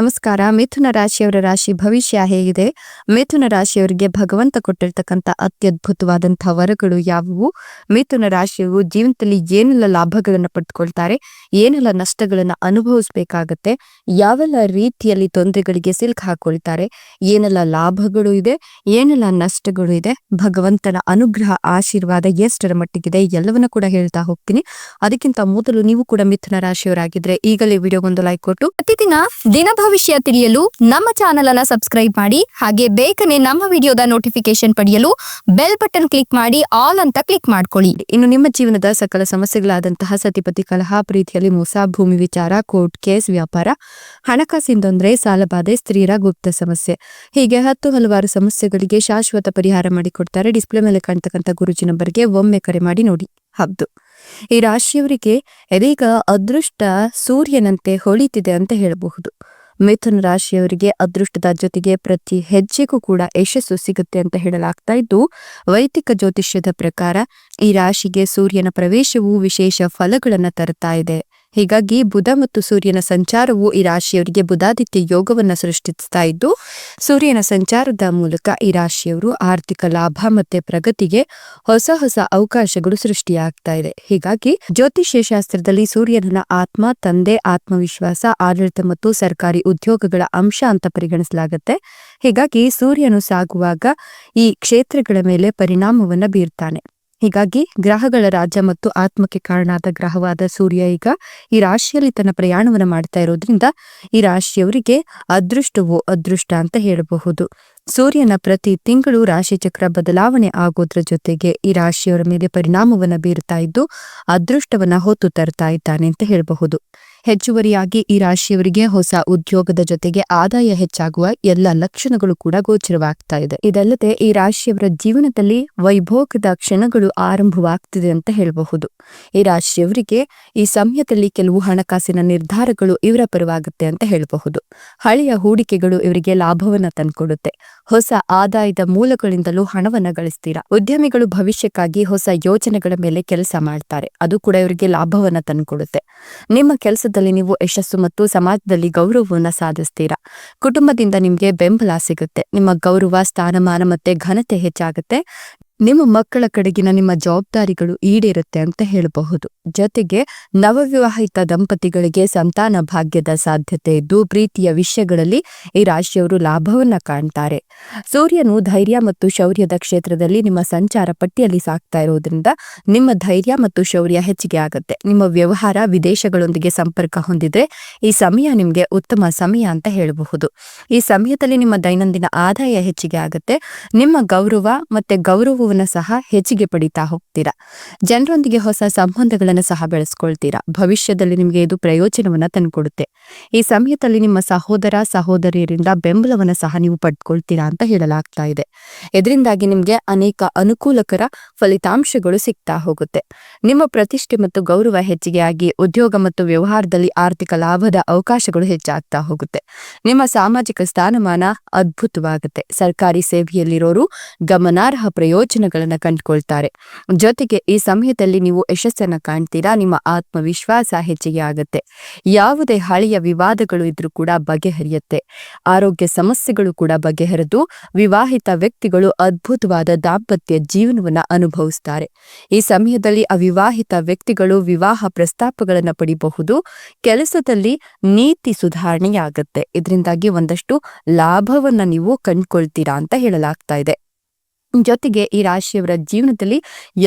ನಮಸ್ಕಾರ. ಮಿಥುನ ರಾಶಿಯವರ ರಾಶಿ ಭವಿಷ್ಯ ಹೇಗಿದೆ? ಮಿಥುನ ರಾಶಿಯವರಿಗೆ ಭಗವಂತ ಕೊಟ್ಟಿರ್ತಕ್ಕಂಥ ಅತ್ಯದ್ಭುತವಾದಂತಹ ವರಗಳು ಯಾವುವು? ಮಿಥುನ ರಾಶಿಯವರು ಜೀವನದಲ್ಲಿ ಏನೆಲ್ಲ ಲಾಭಗಳನ್ನು ಪಡೆದುಕೊಳ್ತಾರೆ, ಏನೆಲ್ಲ ನಷ್ಟಗಳನ್ನು ಅನುಭವಿಸಬೇಕಾಗತ್ತೆ, ಯಾವೆಲ್ಲ ರೀತಿಯಲ್ಲಿ ತೊಂದರೆಗಳಿಗೆ ಸಿಲುಕು ಹಾಕೊಳ್ತಾರೆ, ಏನೆಲ್ಲ ಲಾಭಗಳು ಇದೆ, ಏನೆಲ್ಲ ನಷ್ಟಗಳು ಇದೆ, ಭಗವಂತನ ಅನುಗ್ರಹ ಆಶೀರ್ವಾದ ಎಷ್ಟರ ಮಟ್ಟಿಗಿದೆ, ಎಲ್ಲವನ್ನ ಕೂಡ ಹೇಳ್ತಾ ಹೋಗ್ತೀನಿ. ಅದಕ್ಕಿಂತ ಮೊದಲು ನೀವು ಕೂಡ ಮಿಥುನ ರಾಶಿಯವರಾಗಿದ್ರೆ ಈಗಲೇ ವಿಡಿಯೋಗೊಂದು ಲೈಕ್ ಕೊಟ್ಟು ಪ್ರತಿದಿನ ದಿನ ಭವಿಷ್ಯ ತಿಳಿಯಲು ನಮ್ಮ ಚಾನೆಲ್ ಅನ್ನ ಸಬ್ಸ್ಕ್ರೈಬ್ ಮಾಡಿ. ಹಾಗೆ ಬೇಗನೆ ನಮ್ಮ ವಿಡಿಯೋದ ನೋಟಿಫಿಕೇಶನ್ ಪಡೆಯಲು ಬೆಲ್ ಬಟನ್ ಕ್ಲಿಕ್ ಮಾಡಿ ಆಲ್ ಅಂತ ಕ್ಲಿಕ್ ಮಾಡ್ಕೊಳ್ಳಿ. ಇನ್ನು ನಿಮ್ಮ ಜೀವನದ ಸಕಲ ಸಮಸ್ಯೆಗಳಾದಂತಹ ಸತಿಪತಿ ಕಲಹ, ಪ್ರೀತಿಯಲ್ಲಿ ಮೋಸ, ಭೂಮಿ ವಿಚಾರ, ಕೋರ್ಟ್ ಕೇಸ್, ವ್ಯಾಪಾರ, ಹಣಕಾಸಿನ ತೊಂದರೆ, ಸಾಲಬಾಧೆ, ಸ್ತ್ರೀಯರ ಗುಪ್ತ ಸಮಸ್ಯೆ, ಹೀಗೆ ಹಲವಾರು ಸಮಸ್ಯೆಗಳಿಗೆ ಶಾಶ್ವತ ಪರಿಹಾರ ಮಾಡಿಕೊಡ್ತಾರೆ. ಡಿಸ್ಪ್ಲೇ ಮೇಲೆ ಕಾಣ್ತಕ್ಕಂಥ ಗುರುಜಿ ನಂಬರ್ಗೆ ಒಮ್ಮೆ ಕರೆ ಮಾಡಿ ನೋಡಿ. ಹೌದು, ಈ ರಾಶಿಯವರಿಗೆ ಇದೀಗ ಅದೃಷ್ಟ ಸೂರ್ಯನಂತೆ ಹೊಳಿತಿದೆ ಅಂತ ಹೇಳಬಹುದು. ಮಿಥುನ ರಾಶಿಯವರಿಗೆ ಅದೃಷ್ಟದ ಜೊತೆಗೆ ಪ್ರತಿ ಹೆಜ್ಜೆಗೂ ಕೂಡ ಯಶಸ್ಸು ಸಿಗುತ್ತೆ ಅಂತ ಹೇಳಲಾಗ್ತಾ ಇದ್ದು, ವೈದಿಕ ಜ್ಯೋತಿಷ್ಯದ ಪ್ರಕಾರ ಈ ರಾಶಿಗೆ ಸೂರ್ಯನ ಪ್ರವೇಶವು ವಿಶೇಷ ಫಲಗಳನ್ನು ತರುತ್ತಾ ಇದೆ. ಹೀಗಾಗಿ ಬುಧ ಮತ್ತು ಸೂರ್ಯನ ಸಂಚಾರವು ಈ ರಾಶಿಯವರಿಗೆ ಬುಧಾದಿತ್ಯ ಯೋಗವನ್ನ ಸೃಷ್ಟಿಸ್ತಾ ಇದ್ದು, ಸೂರ್ಯನ ಸಂಚಾರದ ಮೂಲಕ ಈ ರಾಶಿಯವರು ಆರ್ಥಿಕ ಲಾಭ ಮತ್ತೆ ಪ್ರಗತಿಗೆ ಹೊಸ ಅವಕಾಶಗಳು ಸೃಷ್ಟಿಯಾಗ್ತಾ ಇದೆ. ಹೀಗಾಗಿ ಜ್ಯೋತಿಷ್ಯ ಶಾಸ್ತ್ರದಲ್ಲಿ ಸೂರ್ಯನ ಆತ್ಮ, ತಂದೆ, ಆತ್ಮವಿಶ್ವಾಸ, ಆಡಳಿತ ಮತ್ತು ಸರ್ಕಾರಿ ಉದ್ಯೋಗಗಳ ಅಂಶ ಅಂತ ಪರಿಗಣಿಸಲಾಗುತ್ತೆ. ಹೀಗಾಗಿ ಸೂರ್ಯನು ಸಾಗುವಾಗ ಈ ಕ್ಷೇತ್ರಗಳ ಮೇಲೆ ಪರಿಣಾಮವನ್ನ ಬೀರ್ತಾನೆ. ಹೀಗಾಗಿ ಗ್ರಹಗಳ ರಾಜ ಮತ್ತು ಆತ್ಮಕ್ಕೆ ಕಾರಣಾದ ಗ್ರಹವಾದ ಸೂರ್ಯ ಈಗ ಈ ರಾಶಿಯಲ್ಲಿ ತನ್ನ ಪ್ರಯಾಣವನ್ನ ಮಾಡ್ತಾ ಇರೋದ್ರಿಂದ ಈ ರಾಶಿಯವರಿಗೆ ಅದೃಷ್ಟವೋ ಅದೃಷ್ಟ ಅಂತ ಹೇಳಬಹುದು. ಸೂರ್ಯನ ಪ್ರತಿ ತಿಂಗಳು ರಾಶಿ ಚಕ್ರ ಬದಲಾವಣೆ ಆಗೋದ್ರ ಜೊತೆಗೆ ಈ ರಾಶಿಯವರ ಮೇಲೆ ಪರಿಣಾಮವನ್ನ ಬೀರ್ತಾ ಇದ್ದು ಅದೃಷ್ಟವನ್ನ ಹೊತ್ತು ತರ್ತಾ ಇದ್ದಾನೆ ಅಂತ ಹೇಳಬಹುದು. ಹೆಚ್ಚುವರಿಯಾಗಿ ಈ ರಾಶಿಯವರಿಗೆ ಹೊಸ ಉದ್ಯೋಗದ ಜೊತೆಗೆ ಆದಾಯ ಹೆಚ್ಚಾಗುವ ಎಲ್ಲ ಲಕ್ಷಣಗಳು ಕೂಡ ಗೋಚರವಾಗ್ತಾ ಇದೆ. ಇದಲ್ಲದೆ ಈ ರಾಶಿಯವರ ಜೀವನದಲ್ಲಿ ವೈಭೋಗದ ಕ್ಷಣಗಳು ಆರಂಭವಾಗ್ತಿದೆ ಅಂತ ಹೇಳಬಹುದು. ಈ ರಾಶಿಯವರಿಗೆ ಈ ಸಮಯದಲ್ಲಿ ಕೆಲವು ಹಣಕಾಸಿನ ನಿರ್ಧಾರಗಳು ಇವರ ಪರವಾಗುತ್ತೆ ಅಂತ ಹೇಳಬಹುದು. ಹಳೆಯ ಹೂಡಿಕೆಗಳು ಇವರಿಗೆ ಲಾಭವನ್ನ ತಂದ್ಕೊಡುತ್ತೆ. ಹೊಸ ಆದಾಯದ ಮೂಲಗಳಿಂದಲೂ ಹಣವನ್ನ ಗಳಿಸ್ತೀರಾ. ಉದ್ಯಮಿಗಳು ಭವಿಷ್ಯಕ್ಕಾಗಿ ಹೊಸ ಯೋಜನೆಗಳ ಮೇಲೆ ಕೆಲಸ ಮಾಡ್ತಾರೆ. ಅದು ಕೂಡ ಇವರಿಗೆ ಲಾಭವನ್ನ ತಂದ್ಕೊಡುತ್ತೆ. ನಿಮ್ಮ ಕೆಲಸದಲ್ಲಿ ನೀವು ಯಶಸ್ಸು ಮತ್ತು ಸಮಾಜದಲ್ಲಿ ಗೌರವವನ್ನ ಸಾಧಿಸ್ತೀರಾ. ಕುಟುಂಬದಿಂದ ನಿಮ್ಗೆ ಬೆಂಬಲ ಸಿಗುತ್ತೆ. ನಿಮ್ಮ ಗೌರವ, ಸ್ಥಾನಮಾನ ಮತ್ತೆ ಘನತೆ ಹೆಚ್ಚಾಗುತ್ತೆ. ನಿಮ್ಮ ಮಕ್ಕಳ ಕಡೆಗಿನ ನಿಮ್ಮ ಜವಾಬ್ದಾರಿಗಳು ಈಡೇರುತ್ತೆ ಅಂತ ಹೇಳಬಹುದು. ಜೊತೆಗೆ ನವವಿವಾಹಿತ ದಂಪತಿಗಳಿಗೆ ಸಂತಾನ ಭಾಗ್ಯದ ಸಾಧ್ಯತೆ ಇದ್ದು ಪ್ರೀತಿಯ ವಿಷಯಗಳಲ್ಲಿ ಈ ರಾಶಿಯವರು ಲಾಭವನ್ನ ಕಾಣ್ತಾರೆ. ಸೂರ್ಯನು ಧೈರ್ಯ ಮತ್ತು ಶೌರ್ಯದ ಕ್ಷೇತ್ರದಲ್ಲಿ ನಿಮ್ಮ ಸಂಚಾರ ಪಟ್ಟಿಯಲ್ಲಿ ಸಾಕ್ತಾ ಇರೋದ್ರಿಂದ ನಿಮ್ಮ ಧೈರ್ಯ ಮತ್ತು ಶೌರ್ಯ ಹೆಚ್ಚಿಗೆ ಆಗುತ್ತೆ. ನಿಮ್ಮ ವ್ಯವಹಾರ ವಿದೇಶಗಳೊಂದಿಗೆ ಸಂಪರ್ಕ ಹೊಂದಿದ್ರೆ ಈ ಸಮಯ ನಿಮ್ಗೆ ಉತ್ತಮ ಸಮಯ ಅಂತ ಹೇಳಬಹುದು. ಈ ಸಮಯದಲ್ಲಿ ನಿಮ್ಮ ದೈನಂದಿನ ಆದಾಯ ಹೆಚ್ಚಿಗೆ ಆಗುತ್ತೆ. ನಿಮ್ಮ ಗೌರವ ಮತ್ತೆ ಗೌರವವನ್ನ ಸಹ ಹೆಚ್ಚಿಗೆ ಪಡಿತಾ ಹೋಗ್ತೀರಾ. ಜನರೊಂದಿಗೆ ಹೊಸ ಸಂಬಂಧಗಳನ್ನು ಸಹ ಬೆಳೆಸ್ಕೊಳ್ತೀರಾ. ಭವಿಷ್ಯದಲ್ಲಿ ನಿಮಗೆ ಇದು ಪ್ರಯೋಜನವನ್ನ ತಂದುಕೊಡುತ್ತೆ. ಈ ಸಮಯದಲ್ಲಿ ನಿಮ್ಮ ಸಹೋದರ ಸಹೋದರಿಯರಿಂದ ಬೆಂಬಲವನ್ನ ಸಹ ನೀವು ಪಡ್ಕೊಳ್ತೀರಾ ಅಂತ ಹೇಳಲಾಗ್ತಾ ಇದೆ. ಇದರಿಂದಾಗಿ ನಿಮ್ಗೆ ಅನೇಕ ಅನುಕೂಲಕರ ಫಲಿತಾಂಶಗಳು ಸಿಗ್ತಾ ಹೋಗುತ್ತೆ. ನಿಮ್ಮ ಪ್ರತಿಷ್ಠೆ ಮತ್ತು ಗೌರವ ಹೆಚ್ಚಿಗೆ ಆಗಿ ಉದ್ಯೋಗ ಮತ್ತು ವ್ಯವಹಾರದಲ್ಲಿ ಆರ್ಥಿಕ ಲಾಭದ ಅವಕಾಶಗಳು ಹೆಚ್ಚಾಗ್ತಾ ಹೋಗುತ್ತೆ. ನಿಮ್ಮ ಸಾಮಾಜಿಕ ಸ್ಥಾನಮಾನ ಅದ್ಭುತವಾಗುತ್ತೆ. ಸರ್ಕಾರಿ ಸೇವೆಯಲ್ಲಿರೋರು ಗಮನಾರ್ಹ ಪ್ರಯೋಜನಗಳನ್ನ ಕಂಡುಕೊಳ್ತಾರೆ. ಜೊತೆಗೆ ಈ ಸಮಯದಲ್ಲಿ ನೀವು ಯಶಸ್ಸನ್ನ ಕಾಣ್ತೀರಾ. ನಿಮ್ಮ ಆತ್ಮವಿಶ್ವಾಸ ಹೆಚ್ಚಿಗೆ ಆಗುತ್ತೆ. ಯಾವುದೇ ಹಳೆಯ ವಿವಾದಗಳು ಇದ್ರೂ ಕೂಡ ಬಗೆಹರಿಯುತ್ತೆ. ಆರೋಗ್ಯ ಸಮಸ್ಯೆಗಳು ಕೂಡ ಬಗೆಹರಿದು ವಿವಾಹಿತ ವ್ಯಕ್ತಿಗಳು ಅದ್ಭುತವಾದ ದಾಂಪತ್ಯ ಜೀವನವನ್ನ ಅನುಭವಿಸ್ತಾರೆ. ಈ ಸಮಯದಲ್ಲಿ ಅವಿವಾಹಿತ ವ್ಯಕ್ತಿಗಳು ವಿವಾಹ ಪ್ರಸ್ತಾಪಗಳನ್ನ ಪಡಿಬಹುದು. ಕೆಲಸದಲ್ಲಿ ನೀತಿ ಸುಧಾರಣೆಯಾಗುತ್ತೆ. ಇದರಿಂದಾಗಿ ಒಂದಷ್ಟು ಲಾಭವನ್ನ ನೀವು ಕಂಡುಕೊಳ್ತೀರಾ ಅಂತ ಹೇಳಲಾಗ್ತಾ ಇದೆ. ಜೊತೆಗೆ ಈ ರಾಶಿಯವರ ಜೀವನದಲ್ಲಿ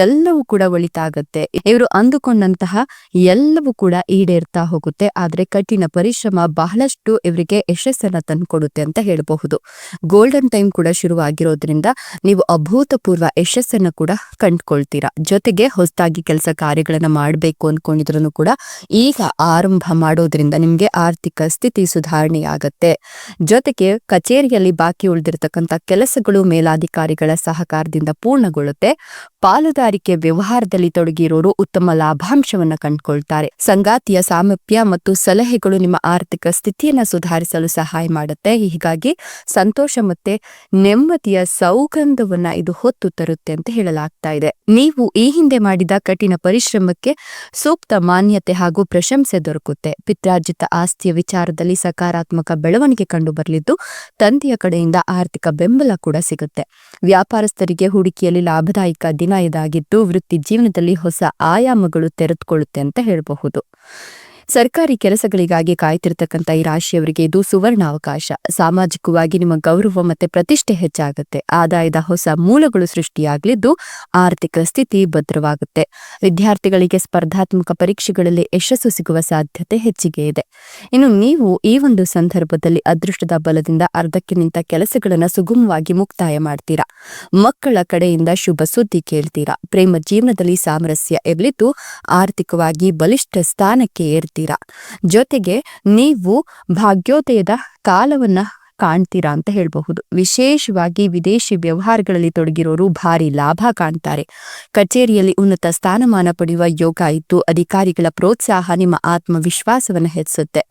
ಎಲ್ಲವೂ ಕೂಡ ಒಳಿತಾಗತ್ತೆ. ಇವರು ಅಂದುಕೊಂಡಂತಹ ಎಲ್ಲವೂ ಕೂಡ ಈಡೇರ್ತಾ ಹೋಗುತ್ತೆ. ಆದ್ರೆ ಕಠಿಣ ಪರಿಶ್ರಮ ಬಹಳಷ್ಟು ಇವರಿಗೆ ಯಶಸ್ಸನ್ನ ತಂದುಕೊಡುತ್ತೆ ಅಂತ ಹೇಳಬಹುದು. ಗೋಲ್ಡನ್ ಟೈಮ್ ಕೂಡ ಶುರುವಾಗಿರೋದ್ರಿಂದ ನೀವು ಅಭೂತಪೂರ್ವ ಯಶಸ್ಸನ್ನ ಕೂಡ ಕಂಡುಕೊಳ್ತೀರಾ. ಜೊತೆಗೆ ಹೊಸದಾಗಿ ಕೆಲಸ ಕಾರ್ಯಗಳನ್ನ ಮಾಡಬೇಕು ಅನ್ಕೊಂಡಿದ್ರು ಕೂಡ ಈಗ ಆರಂಭ ಮಾಡೋದ್ರಿಂದ ನಿಮ್ಗೆ ಆರ್ಥಿಕ ಸ್ಥಿತಿ ಸುಧಾರಣೆಯಾಗತ್ತೆ. ಜೊತೆಗೆ ಕಚೇರಿಯಲ್ಲಿ ಬಾಕಿ ಉಳಿದಿರತಕ್ಕಂಥ ಕೆಲಸಗಳು ಮೇಲಾಧಿಕಾರಿಗಳ ಸಹಕಾರದಿಂದ ಪೂರ್ಣಗೊಳ್ಳುತ್ತೆ. ಪಾಲುದಾರಿಕೆ ವ್ಯವಹಾರದಲ್ಲಿ ತೊಡಗಿರೋರು ಉತ್ತಮ ಲಾಭಾಂಶವನ್ನ ಕಂಡುಕೊಳ್ತಾರೆ. ಸಂಗಾತಿಯ ಸಾಮೀಪ್ಯ ಮತ್ತು ಸಲಹೆಗಳು ನಿಮ್ಮ ಆರ್ಥಿಕ ಸ್ಥಿತಿಯನ್ನ ಸುಧಾರಿಸಲು ಸಹಾಯ ಮಾಡುತ್ತೆ. ಹೀಗಾಗಿ ಸಂತೋಷ ಮತ್ತೆ ನೆಮ್ಮದಿಯ ಸೌಗಂಧವನ್ನ ಇದು ಹೊತ್ತು ತರುತ್ತೆ ಅಂತ ಹೇಳಲಾಗ್ತಾ ಇದೆ. ನೀವು ಈ ಹಿಂದೆ ಮಾಡಿದ ಕಠಿಣ ಪರಿಶ್ರಮಕ್ಕೆ ಸೂಕ್ತ ಮಾನ್ಯತೆ ಹಾಗೂ ಪ್ರಶಂಸೆ ದೊರಕುತ್ತೆ. ಪಿತ್ರಾರ್ಜಿತ ಆಸ್ತಿಯ ವಿಚಾರದಲ್ಲಿ ಸಕಾರಾತ್ಮಕ ಬೆಳವಣಿಗೆ ಕಂಡು ಬರಲಿದ್ದು ತಂದೆಯ ಕಡೆಯಿಂದ ಆರ್ಥಿಕ ಬೆಂಬಲ ಕೂಡ ಸಿಗುತ್ತೆ. ವ್ಯಾಪಾರಸ್ಥರಿಗೆ ಹೂಡಿಕೆಯಲ್ಲಿ ಲಾಭದಾಯಕ ದಿನ ಇದಾಗಿದ್ದು ವೃತ್ತಿ ಜೀವನದಲ್ಲಿ ಹೊಸ ಆಯಾಮಗಳು ತೆರೆದುಕೊಳ್ಳುತ್ತೆ ಅಂತ ಹೇಳಬಹುದು. ಸರ್ಕಾರಿ ಕೆಲಸಗಳಿಗಾಗಿ ಕಾಯ್ತಿರ್ತಕ್ಕಂಥ ಈ ರಾಶಿಯವರಿಗೆ ಇದು ಸುವರ್ಣ ಅವಕಾಶ. ಸಾಮಾಜಿಕವಾಗಿ ನಿಮ್ಮ ಗೌರವ ಮತ್ತೆ ಪ್ರತಿಷ್ಠೆ ಹೆಚ್ಚಾಗುತ್ತೆ. ಆದಾಯದ ಹೊಸ ಮೂಲಗಳು ಸೃಷ್ಟಿಯಾಗಲಿದ್ದು ಆರ್ಥಿಕ ಸ್ಥಿತಿ ಭದ್ರವಾಗುತ್ತೆ. ವಿದ್ಯಾರ್ಥಿಗಳಿಗೆ ಸ್ಪರ್ಧಾತ್ಮಕ ಪರೀಕ್ಷೆಗಳಲ್ಲಿ ಯಶಸ್ಸು ಸಿಗುವ ಸಾಧ್ಯತೆ ಹೆಚ್ಚಿಗೆ ಇದೆ. ಇನ್ನು ನೀವು ಈ ಒಂದು ಸಂದರ್ಭದಲ್ಲಿ ಅದೃಷ್ಟದ ಬಲದಿಂದ ಅರ್ಧಕ್ಕೆ ನಿಂತ ಕೆಲಸಗಳನ್ನು ಸುಗಮವಾಗಿ ಮುಕ್ತಾಯ ಮಾಡ್ತೀರಾ. ಮಕ್ಕಳ ಕಡೆಯಿಂದ ಶುಭ ಸುದ್ದಿ ಕೇಳ್ತೀರಾ. ಪ್ರೇಮ ಜೀವನದಲ್ಲಿ ಸಾಮರಸ್ಯ ಇರಲಿದ್ದು ಆರ್ಥಿಕವಾಗಿ ಬಲಿಷ್ಠ ಸ್ಥಾನಕ್ಕೆ ಏರ್ತೀರಾ. ಜೊತೆಗೆ ನೀವು ಭಾಗ್ಯೋದಯದ ಕಾಲವನ್ನ ಕಾಣ್ತೀರಾ ಅಂತ ಹೇಳಬಹುದು. ವಿಶೇಷವಾಗಿ ವಿದೇಶಿ ವ್ಯವಹಾರಗಳಲ್ಲಿ ತೊಡಗಿರೋರು ಭಾರಿ ಲಾಭ ಕಾಣ್ತಾರೆ. ಕಚೇರಿಯಲ್ಲಿ ಉನ್ನತ ಸ್ಥಾನಮಾನ ಪಡೆಯುವ ಯೋಗ ಇದ್ದು ಅಧಿಕಾರಿಗಳ ಪ್ರೋತ್ಸಾಹ ನಿಮ್ಮ ಆತ್ಮವಿಶ್ವಾಸವನ್ನು ಹೆಚ್ಚಿಸುತ್ತೆ.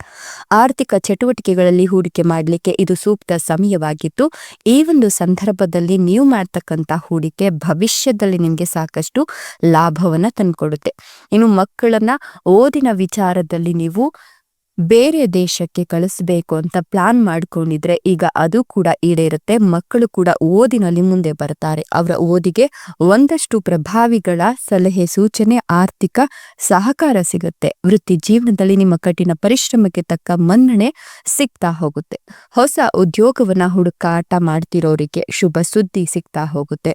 ಆರ್ಥಿಕ ಚಟುವಟಿಕೆಗಳಲ್ಲಿ ಹೂಡಿಕೆ ಮಾಡಲಿಕ್ಕೆ ಇದು ಸೂಕ್ತ ಸಮಯವಾಗಿದ್ದು ಈ ಒಂದು ಸಂದರ್ಭದಲ್ಲಿ ನೀವು ಮಾಡ್ತಕ್ಕಂಥ ಹೂಡಿಕೆ ಭವಿಷ್ಯದಲ್ಲಿ ನಿಮಗೆ ಸಾಕಷ್ಟು ಲಾಭವನ್ನ ತಂದುಕೊಡುತ್ತೆ. ಇನ್ನು ಮಕ್ಕಳನ್ನ ಓದಿನ ವಿಚಾರದಲ್ಲಿ ನೀವು ಬೇರೆ ದೇಶಕ್ಕೆ ಕಳಿಸ್ಬೇಕು ಅಂತ ಪ್ಲಾನ್ ಮಾಡ್ಕೊಂಡಿದ್ರೆ ಈಗ ಅದು ಕೂಡ ಈಡೇರುತ್ತೆ. ಮಕ್ಕಳು ಕೂಡ ಓದಿನಲ್ಲಿ ಮುಂದೆ ಬರ್ತಾರೆ. ಅವರ ಓದಿಗೆ ಒಂದಷ್ಟು ಪ್ರಭಾವಿಗಳ ಸಲಹೆ ಸೂಚನೆ ಆರ್ಥಿಕ ಸಹಕಾರ ಸಿಗುತ್ತೆ. ವೃತ್ತಿ ಜೀವನದಲ್ಲಿ ನಿಮ್ಮ ಕಠಿಣ ಪರಿಶ್ರಮಕ್ಕೆ ತಕ್ಕ ಮನ್ನಣೆ ಸಿಗ್ತಾ ಹೋಗುತ್ತೆ. ಹೊಸ ಉದ್ಯೋಗವನ್ನ ಹುಡುಕಾಟ ಮಾಡ್ತಿರೋರಿಗೆ ಶುಭ ಸುದ್ದಿ ಸಿಗ್ತಾ ಹೋಗುತ್ತೆ.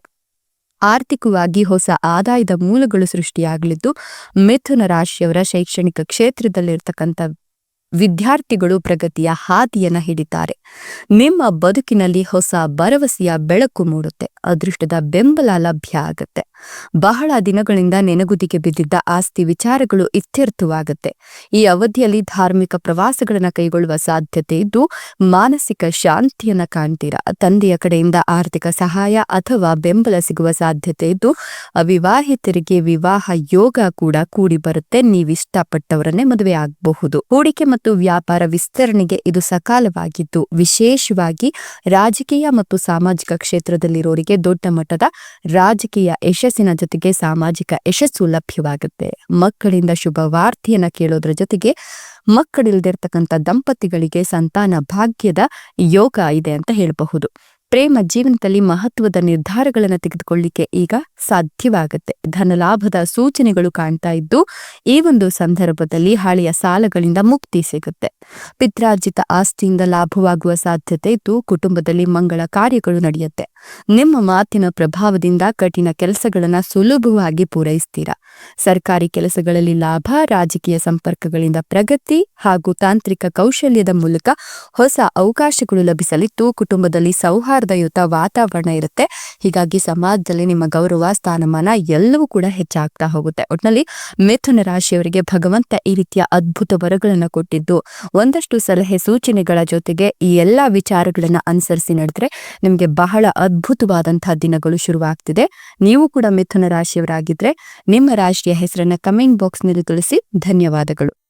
ಆರ್ಥಿಕವಾಗಿ ಹೊಸ ಆದಾಯದ ಮೂಲಗಳು ಸೃಷ್ಟಿಯಾಗಲಿದ್ದು ಮಿಥುನ ರಾಶಿಯವರ ಶೈಕ್ಷಣಿಕ ಕ್ಷೇತ್ರದಲ್ಲಿರ್ತಕ್ಕಂಥ ವಿದ್ಯಾರ್ಥಿಗಳು ಪ್ರಗತಿಯ ಹಾದಿಯನ್ನ ಹಿಡಿತಾರೆ. ನಿಮ್ಮ ಬದುಕಿನಲ್ಲಿ ಹೊಸ ಭರವಸೆಯ ಬೆಳಕು ಮೂಡುತ್ತೆ. ಅದೃಷ್ಟದ ಬೆಂಬಲ ಲಭ್ಯ ಆಗುತ್ತೆ. ಬಹಳ ದಿನಗಳಿಂದ ನೆನಗುದಿಗೆ ಬಿದ್ದಿದ್ದ ಆಸ್ತಿ ವಿಚಾರಗಳು ಇತ್ಯರ್ಥವಾಗುತ್ತೆ. ಈ ಅವಧಿಯಲ್ಲಿ ಧಾರ್ಮಿಕ ಪ್ರವಾಸಗಳನ್ನ ಕೈಗೊಳ್ಳುವ ಸಾಧ್ಯತೆ ಇದ್ದು ಮಾನಸಿಕ ಶಾಂತಿಯನ್ನ ಕಾಣ್ತೀರಾ. ತಂದೆಯ ಕಡೆಯಿಂದ ಆರ್ಥಿಕ ಸಹಾಯ ಅಥವಾ ಬೆಂಬಲ ಸಿಗುವ ಸಾಧ್ಯತೆ ಇದ್ದು ಅವಿವಾಹಿತರಿಗೆ ವಿವಾಹ ಯೋಗ ಕೂಡ ಕೂಡಿ ಬರುತ್ತೆ. ನೀವಿಷ್ಟಪಟ್ಟವರನ್ನೇ ಮದುವೆ ಆಗಬಹುದು. ಹೂಡಿಕೆ ಮತ್ತು ವ್ಯಾಪಾರ ವಿಸ್ತರಣೆಗೆ ಇದು ಸಕಾಲವಾಗಿದ್ದು ವಿಶೇಷವಾಗಿ ರಾಜಕೀಯ ಮತ್ತು ಸಾಮಾಜಿಕ ಕ್ಷೇತ್ರದಲ್ಲಿರೋರಿಗೆ ದೊಡ್ಡ ಮಟ್ಟದ ರಾಜಕೀಯ ಯಶಸ್ಸಿನ ಜೊತೆಗೆ ಸಾಮಾಜಿಕ ಯಶಸ್ಸು ಲಭ್ಯವಾಗುತ್ತೆ. ಮಕ್ಕಳಿಂದ ಶುಭ ವಾರ್ತೆಯನ್ನ ಕೇಳೋದ್ರ ಜೊತೆಗೆ ಮಕ್ಕಳಿಲ್ದಿರ್ತಕ್ಕಂಥ ದಂಪತಿಗಳಿಗೆ ಸಂತಾನ ಭಾಗ್ಯದ ಯೋಗ ಇದೆ ಅಂತ ಹೇಳಬಹುದು. ಪ್ರೇಮ ಜೀವನದಲ್ಲಿ ಮಹತ್ವದ ನಿರ್ಧಾರಗಳನ್ನು ತೆಗೆದುಕೊಳ್ಳಿಕ್ಕೆ ಈಗ ಸಾಧ್ಯವಾಗುತ್ತೆ. ಧನಲಾಭದ ಸೂಚನೆಗಳು ಕಾಣ್ತಾ ಇದ್ದು ಈ ಒಂದು ಸಂದರ್ಭದಲ್ಲಿ ಹಳೆಯ ಸಾಲಗಳಿಂದ ಮುಕ್ತಿ ಸಿಗುತ್ತೆ. ಪಿತ್ರಾರ್ಜಿತ ಆಸ್ತಿಯಿಂದ ಲಾಭವಾಗುವ ಸಾಧ್ಯತೆ ಇದ್ದು ಕುಟುಂಬದಲ್ಲಿ ಮಂಗಳ ಕಾರ್ಯಗಳು ನಡೆಯುತ್ತೆ. ನಿಮ್ಮ ಮಾತಿನ ಪ್ರಭಾವದಿಂದ ಕಠಿಣ ಕೆಲಸಗಳನ್ನ ಸುಲಭವಾಗಿ ಪೂರೈಸ್ತೀರಾ. ಸರ್ಕಾರಿ ಕೆಲಸಗಳಲ್ಲಿ ಲಾಭ, ರಾಜಕೀಯ ಸಂಪರ್ಕಗಳಿಂದ ಪ್ರಗತಿ ಹಾಗೂ ತಾಂತ್ರಿಕ ಕೌಶಲ್ಯದ ಮೂಲಕ ಹೊಸ ಅವಕಾಶಗಳು ಲಭಿಸಲಿದ್ದು ಕುಟುಂಬದಲ್ಲಿ ಸೌಹಾರ್ದಯುತ ವಾತಾವರಣ ಇರುತ್ತೆ. ಹೀಗಾಗಿ ಸಮಾಜದಲ್ಲಿ ನಿಮ್ಮ ಗೌರವ, ಸ್ಥಾನಮಾನ ಎಲ್ಲವೂ ಕೂಡ ಹೆಚ್ಚಾಗ್ತಾ ಹೋಗುತ್ತೆ. ಒಟ್ನಲ್ಲಿ ಮಿಥುನ ರಾಶಿಯವರಿಗೆ ಭಗವಂತ ಈ ರೀತಿಯ ಅದ್ಭುತ ವರಗಳನ್ನು ಕೊಟ್ಟಿದ್ದು ಒಂದಷ್ಟು ಸಲಹೆ ಸೂಚನೆಗಳ ಜೊತೆಗೆ ಈ ಎಲ್ಲಾ ವಿಚಾರಗಳನ್ನ ಅನುಸರಿಸಿ ನಡೆದ್ರೆ ನಿಮಗೆ ಬಹಳ ಅದ್ಭುತವಾದಂತಹ ದಿನಗಳು ಶುರುವಾಗ್ತಿದೆ. ನೀವು ಕೂಡ ಮಿಥುನ ರಾಶಿಯವರಾಗಿದ್ರೆ ನಿಮ್ಮ ರಾಶಿಯ ಹೆಸರನ್ನ ಕಮೆಂಟ್ ಬಾಕ್ಸ್ ನಲ್ಲಿ ತಿಳಿಸಿ. ಧನ್ಯವಾದಗಳು.